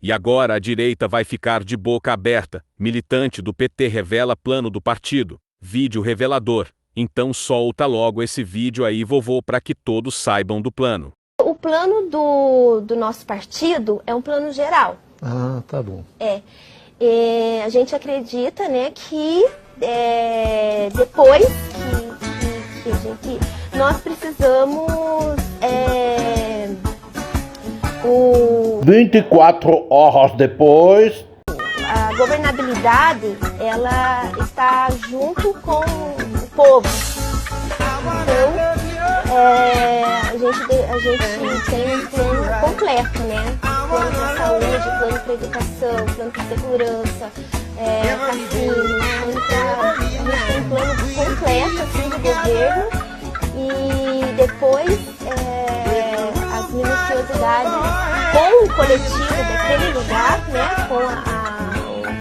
E agora a direita vai ficar de boca aberta. Militante do PT revela plano do partido. Vídeo revelador. Então solta logo esse vídeo aí, vovô, para que todos saibam do plano. O plano do nosso partido é um plano geral. Ah, tá bom. A gente acredita, né, que depois que nós precisamos 24 horas depois. A governabilidade, ela está junto com o povo. Então, a gente tem um plano completo, né? Plano para saúde, plano para educação, plano para segurança, cassino, a gente tem um plano completo assim, do governo e depois as minuciosidades com o coletivo daquele lugar, né? Com